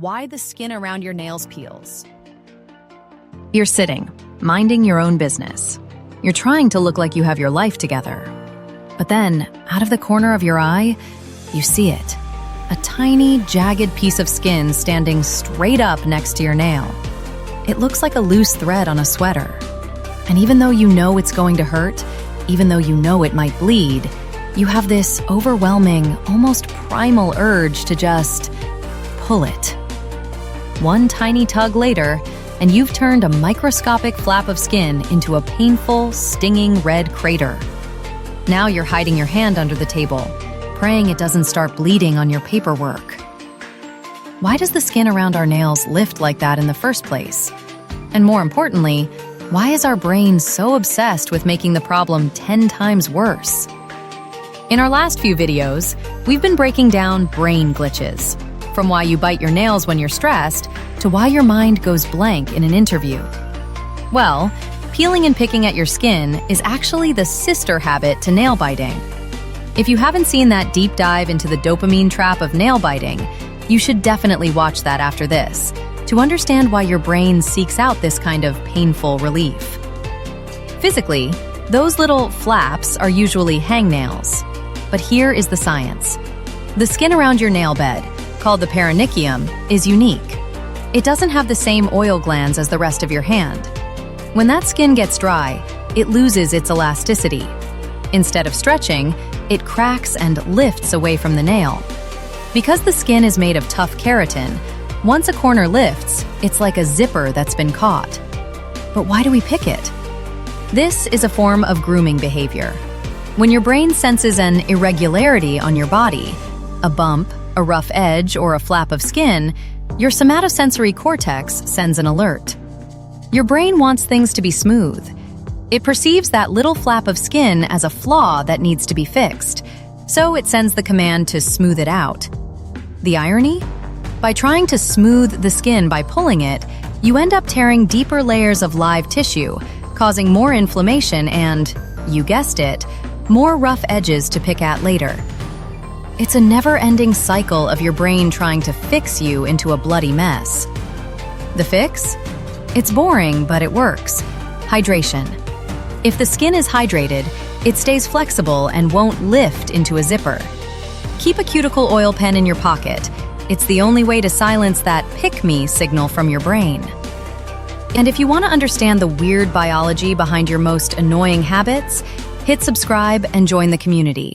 Why the skin around your nails peels. You're sitting, minding your own business. You're trying to look like you have your life together. But then, out of the corner of your eye, you see it. A tiny, jagged piece of skin standing straight up next to your nail. It looks like a loose thread on a sweater. And even though you know it's going to hurt, even though you know it might bleed, you have this overwhelming, almost primal urge to just pull it. One tiny tug later, and you've turned a microscopic flap of skin into a painful, stinging red crater. Now you're hiding your hand under the table, praying it doesn't start bleeding on your paperwork. Why does the skin around our nails lift like that in the first place? And more importantly, why is our brain so obsessed with making the problem 10 times worse? In our last few videos, we've been breaking down brain glitches, from why you bite your nails when you're stressed to why your mind goes blank in an interview. Well, peeling and picking at your skin is actually the sister habit to nail biting. If you haven't seen that deep dive into the dopamine trap of nail biting, you should definitely watch that after this to understand why your brain seeks out this kind of painful relief. Physically, those little flaps are usually hangnails. But here is the science. The skin around your nail bed, called the perineum, is unique. It doesn't have the same oil glands as the rest of your hand. When that skin gets dry, it loses its elasticity. Instead of stretching, it cracks and lifts away from the nail. Because the skin is made of tough keratin, once a corner lifts, it's like a zipper that's been caught. But why do we pick it? This is a form of grooming behavior. When your brain senses an irregularity on your body, a bump, a rough edge, or a flap of skin, your somatosensory cortex sends an alert. Your brain wants things to be smooth. It perceives that little flap of skin as a flaw that needs to be fixed, so it sends the command to smooth it out. The irony? By trying to smooth the skin by pulling it, you end up tearing deeper layers of live tissue, causing more inflammation and, you guessed it, more rough edges to pick at later. It's a never-ending cycle of your brain trying to fix you into a bloody mess. The fix? It's boring, but it works. Hydration. If the skin is hydrated, it stays flexible and won't lift into a zipper. Keep a cuticle oil pen in your pocket. It's the only way to silence that pick-me signal from your brain. And if you want to understand the weird biology behind your most annoying habits, hit subscribe and join the community.